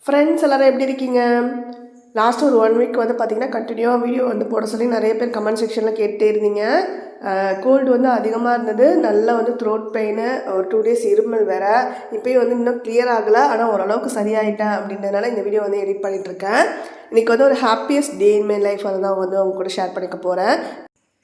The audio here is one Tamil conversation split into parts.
ஃப்ரெண்ட்ஸ் எல்லோரும் எப்படி இருக்கீங்க? லாஸ்ட் ஒரு 1 வீக் வந்து பார்த்திங்கன்னா கண்டினியூவாக வீடியோ வந்து போட சொல்லி நிறைய பேர் கமெண்ட் செக்ஷனில் கேட்டே இருந்தீங்க. கோல்டு வந்து அதிகமாக இருந்தது, நல்லா வந்து த்ரோட் பெயின், ஒரு 2 டேஸ் இருமல் வேறு. இப்போயும் வந்து இன்னும் கிளியர் ஆகலை, ஆனால் ஓரளவுக்கு சரியாயிட்டேன் அப்படின்றதுனால இந்த வீடியோ வந்து எடிட் பண்ணிகிட்ருக்கேன். இன்றைக்கி வந்து ஒரு happiest day in my life அதை தான் வந்து அவங்க கூட ஷேர் பண்ணிக்க போகிறேன்.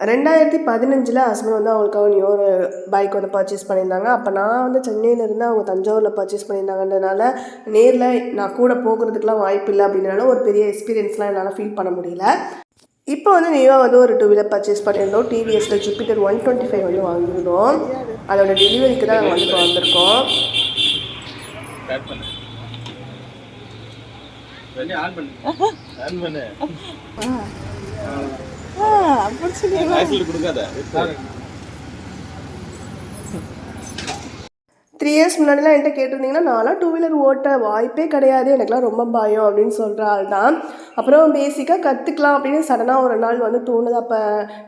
2015 ஹஸ்பண்ட் வந்து அவங்களுக்காக நியூ ஒரு பைக் வந்து பர்ச்சேஸ் பண்ணியிருந்தாங்க. அப்போ நான் வந்து சென்னையிலேருந்து அவங்க தஞ்சாவூரில் பர்ச்சேஸ் பண்ணியிருந்தாங்கன்றதுனால நேரில் நான் கூட போகிறதுக்கெலாம் வாய்ப்பு இல்லை அப்படின்றனால ஒரு பெரிய எக்ஸ்பீரியன்ஸ்லாம் என்னால் ஃபீல் பண்ண முடியல. இப்போ வந்து நியூவாக வந்து ஒரு 2 வீலர் பர்ச்சேஸ் பண்ணியிருந்தோம். டிவிஎஸில் ஜூபிட்டர் 125 வந்து வாங்கியிருந்தோம். அதோட டெலிவரிக்கு தான் நாங்கள் வந்து இப்போ வந்திருக்கோம். கொடுக்காத 3 இயர்ஸ் முன்னாடிலாம் என்கிட்ட கேட்டிருந்தீங்கன்னா நான்லாம் 2 வீலர் ஓட்ட வாய்ப்பே கிடையாது, எனக்குலாம் ரொம்ப பயம் அப்படின்னு சொல்கிற ஆள் தான். அப்புறம் பேசிக்காக கற்றுக்கலாம் அப்படின்னு சடனாக ஒரு நாள் வந்து தோணுது. அப்போ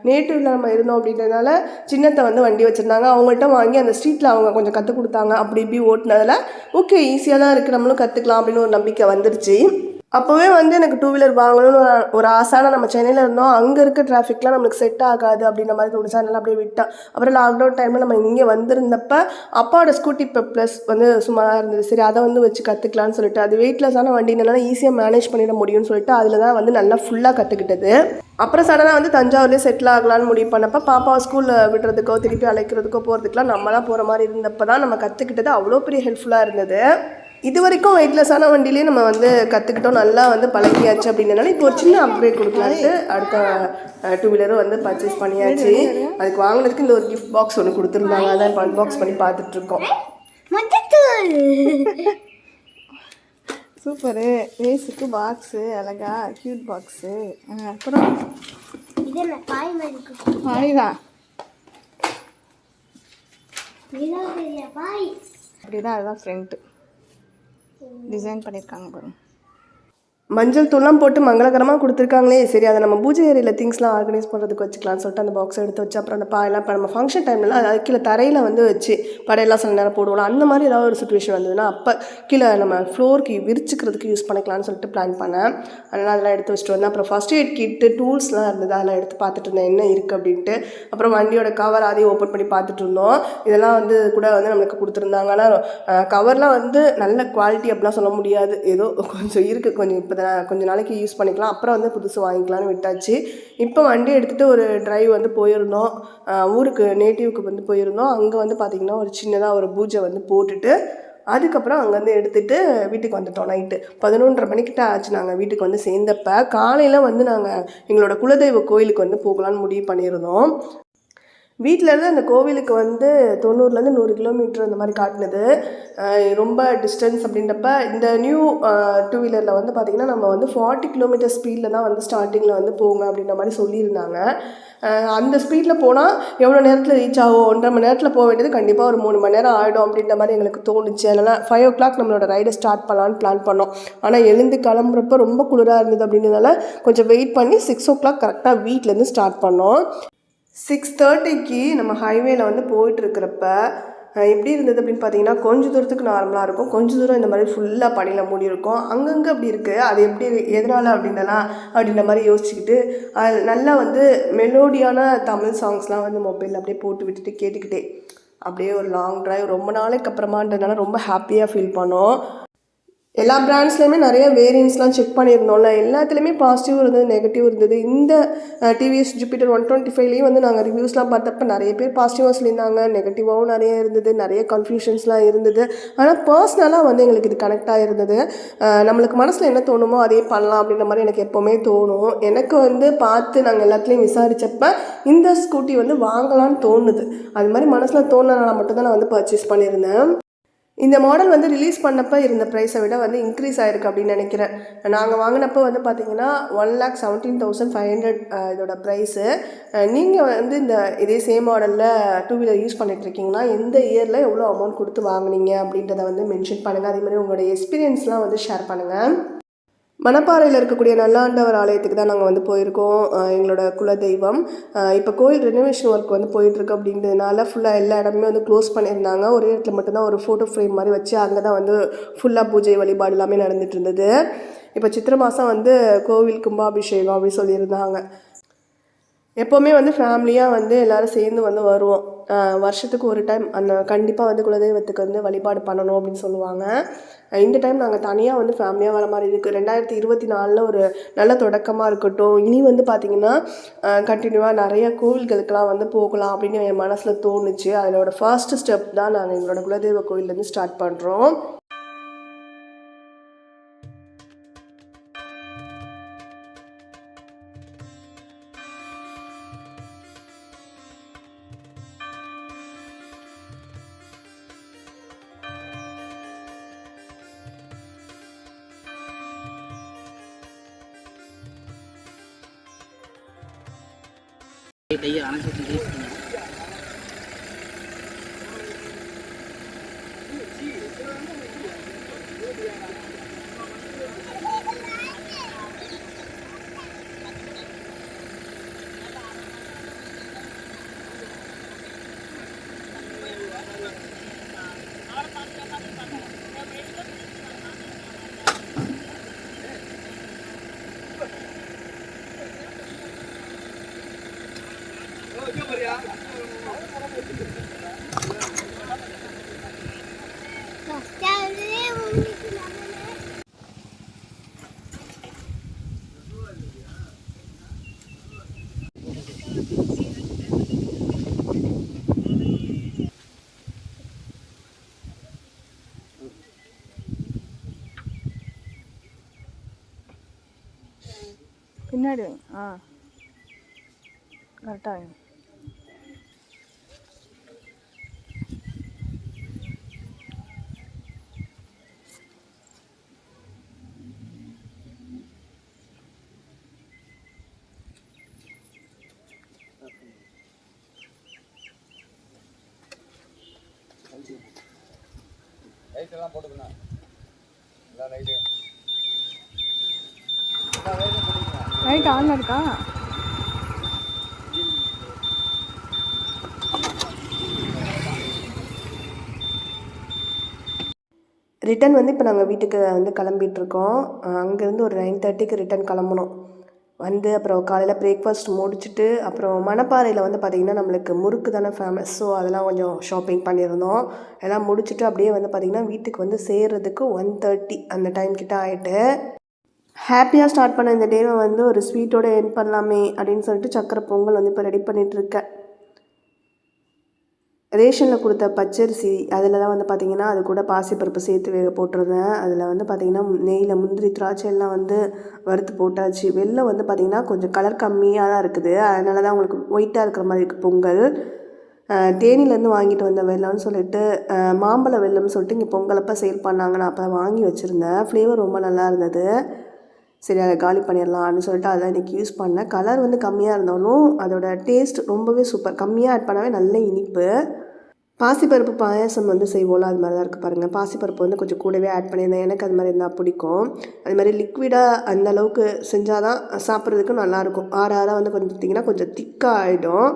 நேட்டிவில் நம்ம இருந்தோம் அப்படின்றதுனால சின்னத்தை வந்து வண்டி வச்சுருந்தாங்க. அவங்கள்ட்ட வாங்கி அந்த ஸ்ட்ரீட்டில் அவங்க கொஞ்சம் கற்றுக் கொடுத்தாங்க. அப்படி இப்படி ஓட்டினதில் ஓகே ஈஸியாக தான் இருக்குது, நம்மளும் கற்றுக்கலாம் அப்படின்னு ஒரு நம்பிக்கை வந்துருச்சு. அப்போவே வந்து எனக்கு 2 வீலர் வாங்கணும்னு ஒரு ஆசையான, நம்ம சென்னையில் இருந்தோம், அங்கே இருக்க டிராஃபிக்லாம் நம்மளுக்கு செட் ஆகாது அப்படின்ற மாதிரி தோணுச்சு. அதனால் அப்படியே விட்டேன். அப்புறம் லாக்டவுன் டைமில் நம்ம இங்கே வந்திருந்தப்ப அப்பாவோட ஸ்கூட்டி இப்போ ப்ளஸ் வந்து சும்மாதான் இருந்தது. சரி அதை வந்து வச்சு கற்றுக்கலான்னு சொல்லிட்டு, அது வெயிட்லெஸ்ஸான வண்டினால ஈஸியாக மேனேஜ் பண்ணிட முடியும்னு சொல்லிட்டு அதில் தான் வந்து நல்லா ஃபுல்லாக கற்றுக்கிட்டது. அப்புறம் சடனாக வந்து தஞ்சாவூர்லேயே செட்டில் ஆகலான்னு முடிவு பண்ணப்போ பாப்பாவை ஸ்கூலில் விடுறதுக்கோ திருப்பி அழைக்கிறதுக்கோ போகிறதுக்குலாம் நம்ம தான் போகிற மாதிரி இருந்தப்போ தான் நம்ம கற்றுக்கிட்டது அவ்வளோ பெரிய ஹெல்ப்ஃபுல்லாக இருந்தது. இது வரைக்கும் வெயிட்லெஸ்ஸான வண்டியிலே நம்ம வந்து கற்றுக்கிட்டோம், நல்லா வந்து பழகியாச்சு அப்படின்றனால இப்போ ஒரு சின்ன அப்கிரேட் கொடுக்கலான்ட்டு அடுத்த 2 வீலரும் வந்து பர்ச்சேஸ் பண்ணியாச்சு. அதுக்கு வாங்கினதுக்கு இந்த ஒரு கிஃப்ட் பாக்ஸ் ஒன்று கொடுத்துருந்தாங்க, அதான் அன்பாக்ஸ் பண்ணி பார்த்துட்ருக்கோம். சூப்பரு, ரேஸுக்கு பாக்ஸு அழகா க்யூட் பாக்ஸு. அப்புறம் பாய்தான் அப்படிதான், அதுதான் ஃப்ரண்ட்டு டிசைன் பண்ணியிருக்காங்க பாருங்க. மஞ்சள் தூள்லாம் போட்டு மங்களகரமாக கொடுத்துருக்காங்களே, சரி அதை நம்ம பூஜை ஏரியில் திங்ஸ்லாம் ஆர்கனைஸ் பண்ணுறதுக்கு வச்சுக்கலாம்னு சொல்லிட்டு அந்த பாக்ஸ் எடுத்து வச்சு, அப்புறம் அந்த பாயெல்லாம் இப்போ நம்ம ஃபங்க்ஷன் டைம்லாம் அது கீழே தரையில் வந்து வச்சு படையெல்லாம் சில நேரம் போடுவோம். அந்த மாதிரி ஏதாவது ஒரு சுச்சுவேஷன் வந்ததுன்னா அப்போ கீழே நம்ம ஃப்ளோருக்கு விரிச்சிக்கிறதுக்கு யூஸ் பண்ணிக்கலாம்னு சொல்லிட்டு பிளான் பண்ணேன். அதனால் அதெல்லாம் எடுத்து வச்சுட்டு வந்தேன். அப்புறம் ஃபஸ்ட் எய்ட் கிட்டு டூல்ஸ்லாம் இருந்தது, அதெல்லாம் எடுத்து பார்த்துட்டு இருந்தேன் என்ன இருக்குது அப்படின்ட்டு. அப்புறம் வண்டியோட கவர் அதையும் ஓப்பன் பண்ணி பார்த்துட்டு இருந்தோம். இதெல்லாம் வந்து கூட வந்து நம்மளுக்கு கொடுத்துருந்தாங்க. ஆனால் கவர்லாம் வந்து நல்ல குவாலிட்டி அப்படிலாம் சொல்ல முடியாது, ஏதோ கொஞ்சம் இருக்குது, கொஞ்சம் இப்போ கொஞ்ச நாளைக்கு யூஸ் பண்ணிக்கலாம், அப்புறம் வந்து புதுசு வாங்கிக்கலான்னு விட்டாச்சு. இப்போ வண்டி எடுத்துகிட்டு ஒரு டிரைவ் வந்து போயிருந்தோம், ஊருக்கு நேட்டிவ்க்கு வந்து போயிருந்தோம். அங்கே வந்து பார்த்திங்கன்னா ஒரு சின்னதாக ஒரு பூஜை வந்து போட்டுட்டு அதுக்கப்புறம் அங்கேருந்து எடுத்துகிட்டு வீட்டுக்கு வந்துட்டோம். நைட்டு 11:30 மணிக்கிட்ட ஆச்சு நாங்கள் வீட்டுக்கு வந்து சேர்ந்தப்போ. காலையில் வந்து நாங்கள் எங்களோட குலதெய்வ கோயிலுக்கு வந்து போகலான்னு முடிவு பண்ணியிருந்தோம். வீட்டிலேருந்து அந்த கோவிலுக்கு வந்து 90லேருந்து 100 கிலோமீட்டர் அந்த மாதிரி காட்டினது, ரொம்ப டிஸ்டன்ஸ் அப்படின்றப்ப இந்த நியூ 2 வீலரில் வந்து பார்த்திங்கன்னா நம்ம வந்து 40 கிலோமீட்டர் ஸ்பீடில் தான் வந்து ஸ்டார்டிங்கில் வந்து போங்க அப்படின்ற மாதிரி சொல்லியிருந்தாங்க. அந்த ஸ்பீடில் போனால் எவ்வளோ நேரத்தில் ரீச் ஆகும், 1.5 மணி நேரத்தில் போக வேண்டியது கண்டிப்பாக ஒரு 3 மணி நேரம் ஆகிடும் அப்படின்ற மாதிரி எங்களுக்கு தோணுச்சு. அதனால் 5 o'clock நம்மளோட ரைடை ஸ்டார்ட் பண்ணலான்னு பிளான் பண்ணோம். ஆனால் எழுந்து கிளம்புறப்ப ரொம்ப குளிராக இருந்தது அப்படின்றதுனால கொஞ்சம் வெயிட் பண்ணி 6 o'clock கரெக்டாக வீட்டிலேருந்து ஸ்டார்ட் பண்ணோம். 6:30க்கு நம்ம ஹைவேல வந்து போயிட்டுருக்கிறப்ப எப்படி இருந்தது அப்படின்னு பார்த்தீங்கன்னா, கொஞ்சம் தூரத்துக்கு நார்மலாக இருக்கும், கொஞ்சம் தூரம் இந்த மாதிரி ஃபுல்லாக பனியில் மூடி இருக்கும், அங்கங்கே அப்படி இருக்குது. அது எப்படி எதனால் அப்படின்ற மாதிரி யோசிச்சுக்கிட்டு நல்லா வந்து மெலோடியான தமிழ் சாங்ஸ்லாம் வந்து மொபைலில் அப்படியே போட்டு விட்டுட்டு கேட்டுக்கிட்டே அப்படியே ஒரு லாங் ட்ரைவ் ரொம்ப நாளைக்கு அப்புறமான்றதுனால ரொம்ப ஹாப்பியாக ஃபீல் பண்ணோம். எல்லா பிராண்ட்ஸ்லையுமே நிறைய வேரியன்ட்ஸ்லாம் செக் பண்ணியிருந்தோம்ல, எல்லாத்துலேயுமே பாசிட்டிவ் இருந்தது, நெகட்டிவ் இருந்தது. இந்த டிவிஎஸ் ஜூபிட்டர் 125லேயும் வந்து நாங்கள் ரிவ்யூஸ்லாம் பார்த்தப்ப நிறைய பேர் பாசிட்டிவாக சொல்லியிருந்தாங்க, நெகட்டிவாகவும் நிறைய இருந்தது, நிறைய கன்ஃபியூஷன்ஸ்லாம் இருந்தது. ஆனால் பர்சனலாக வந்து எங்களுக்கு இது கனெக்டாக இருந்தது. நம்மளுக்கு மனசில் என்ன தோணுமோ அதே பண்ணலாம் அப்படின்ற மாதிரி எனக்கு எப்போவுமே தோணும். எனக்கு வந்து பார்த்து நாங்கள் எல்லாத்துலேயும் விசாரித்தப்ப இந்த ஸ்கூட்டி வந்து வாங்கலான்னு தோணுது. அது மாதிரி மனசில் தோணுனால மட்டும்தான் நான் வந்து பர்ச்சேஸ் பண்ணியிருந்தேன். இந்த மாடல் வந்து ரிலீஸ் பண்ணப்போ இருந்த ப்ரைஸை விட வந்து இன்க்ரீஸ் ஆகிருக்கு அப்படின்னு நினைக்கிறேன். நாங்கள் வாங்கினப்போ வந்து பார்த்திங்கன்னா 1,17,500 இதோட ப்ரைஸு. நீங்கள் வந்து இதே சேம் மாடலில் 2 வீலர் யூஸ் பண்ணிகிட்ருக்கீங்கன்னா எந்த இயரில் எவ்வளோ அமௌண்ட் கொடுத்து வாங்கினீங்க அப்படின்றத வந்து மென்ஷன் பண்ணுங்கள். அதே மாதிரி உங்களோட எக்ஸ்பீரியன்ஸ்லாம் வந்து ஷேர் பண்ணுங்கள். மணப்பாறையில் இருக்கக்கூடிய நல்லாண்டவர் ஆலயத்துக்கு தான் நாங்கள் வந்து போயிருக்கோம். எங்களோட குலதெய்வம். இப்போ கோயில் ரெனோவேஷன் ஒர்க் வந்து போயிட்டுருக்கு அப்படின்றதுனால ஃபுல்லாக எல்லா இடமுமே வந்து க்ளோஸ் பண்ணியிருந்தாங்க. ஒரே இடத்துல மட்டும்தான் ஒரு ஃபோட்டோ ஃப்ரேம் மாதிரி வச்சு அங்கே தான் வந்து ஃபுல்லாக பூஜை வழிபாடு எல்லாமே நடந்துட்டு இருந்தது. இப்போ சித்திரை மாதம் வந்து கோவில் கும்பாபிஷேகம் அப்படின்னு சொல்லியிருந்தாங்க. எப்போவுமே வந்து ஃபேமிலியாக வந்து எல்லோரும் சேர்ந்து வந்து வருவோம். வருஷத்துக்கு ஒரு டைம் கண்டிப்பாக வந்து குலதெய்வத்துக்கு வந்து வழிபாடு பண்ணணும் அப்படின்னு சொல்லுவாங்க. இந்த டைம் நாங்கள் தனியாக வந்து ஃபேமிலியாக வர மாதிரி இருக்குது. 2024 ஒரு நல்ல தொடக்கமாக இருக்கட்டும். இனி வந்து பார்த்திங்கன்னா கண்டினியூவாக நிறைய கோவில்களுக்கெல்லாம் வந்து போகலாம் அப்படின்னு என் மனசில் தோணுச்சு. அதோட ஃபர்ஸ்ட் ஸ்டெப் தான் நாங்கள் எங்களோட குலதெய்வ கோவிலேருந்து ஸ்டார்ட் பண்ணுறோம். பின்னாடி கரெக்டாக லைட்டெல்லாம் போட்டுக்கணும். எல்லாம் லைட் ஆன்ல இருக்கா? ரிட்டன் வந்து இப்போ நாங்கள் வீட்டுக்கு வந்து கிளம்பிகிட்ருக்கோம். அங்கேருந்து ஒரு 9:30க்கு ரிட்டன் கிளம்பணும். வந்து அப்புறம் காலையில் பிரேக்ஃபாஸ்ட் முடிச்சுட்டு அப்புறம் மணப்பாறையில் வந்து பார்த்திங்கன்னா நம்மளுக்கு முறுக்கு தானே ஃபேமஸ். ஸோ அதெல்லாம் கொஞ்சம் ஷாப்பிங் பண்ணியிருந்தோம். எல்லாம் முடிச்சுட்டு அப்படியே வந்து பார்த்திங்கன்னா வீட்டுக்கு வந்து சேர்கிறதுக்கு 1:30 அந்த டைம் கிட்ட ஆகிட்டு ஹாப்பியாக ஸ்டார்ட் பண்ண இந்த டேவை வந்து ஒரு ஸ்வீட்டோடு எண்ட் பண்ணலாமே அப்படின்னு சொல்லிட்டு சக்கரை பொங்கல் வந்து இப்போ ரெடி பண்ணிகிட்ருக்கேன். ரேஷனில் கொடுத்த பச்சரிசி அதில் தான் வந்து பார்த்திங்கன்னா அது கூட பாசிப்பருப்பு சேர்த்து வேக போட்டிருந்தேன். அதில் வந்து பார்த்திங்கன்னா நெய்யில் முந்திரி திராட்சை எல்லாம் வந்து வறுத்து போட்டாச்சு. வெல்லம் வந்து பார்த்திங்கன்னா கொஞ்சம் கலர் கம்மியாக தான் இருக்குது. அதனால தான் உங்களுக்கு ஒயிட்டாக இருக்கிற மாதிரி இருக்குது பொங்கல். தேனிலேருந்து வாங்கிட்டு வந்த வெல்லம்னு சொல்லிட்டு மாம்பழ வெல்லம்னு சொல்லிட்டு இங்கே பொங்கலப்போ சேல் பண்ணாங்க. நான் அப்போ வாங்கி வச்சுருந்தேன். ஃப்ளேவர் ரொம்ப நல்லா இருந்தது. சரி அதை காலி பண்ணிடலாம்னு சொல்லிட்டு அதை இன்றைக்கி யூஸ் பண்ணேன். கலர் வந்து கம்மியாக இருந்தாலும் அதோட டேஸ்ட் ரொம்பவே சூப்பர். கம்மியாக ஆட் பண்ணவே நல்ல இனிப்பு. பாசிப்பருப்பு பாயாசம் வந்து செய்வோம்ல, அது மாதிரி தான் இருக்குது பாருங்கள். பாசிப்பருப்பு வந்து கொஞ்சம் கூடவே ஆட் பண்ணியிருந்தேன். எனக்கு அது மாதிரி இருந்தால் பிடிக்கும். அது மாதிரி லிக்விடாக அந்த அளவுக்கு செஞ்சால் தான் சாப்பிட்றதுக்கு நல்லாயிருக்கும். ஆறாக வந்து கொஞ்சம் பார்த்திங்கன்னா கொஞ்சம் திக்காக ஆகிடும்.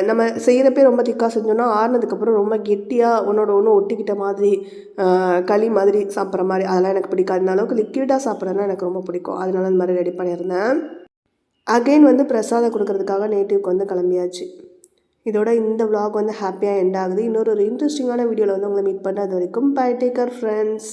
நம்ம செய்கிறப்பே ரொம்ப திக்காக செஞ்சோன்னா ஆறுனதுக்கப்புறம் ரொம்ப கெட்டியாக ஒன்றோட ஒன்று ஒட்டிக்கிட்ட மாதிரி களி மாதிரி சாப்பிட்ற மாதிரி அதெல்லாம் எனக்கு பிடிக்காது. அந்த அளவுக்கு லிக்விடாக சாப்பிட்றதுனா எனக்கு ரொம்ப பிடிக்கும். அதனால அந்த மாதிரி ரெடி பண்ணியிருந்தேன். அகெயின் வந்து பிரசாதம் கொடுக்கறதுக்காக நேட்டிவ்க்கு வந்து கிளம்பியாச்சு. இதோட இந்த vlog வந்து ஹாப்பியாக எண்ட் ஆகுது. இன்னொரு இன்ட்ரெஸ்டிங்கான வீடியோவில் வந்து உங்களை மீட் பண்ண. அது வரைக்கும் பை, டேக் கேர் ஃப்ரெண்ட்ஸ்.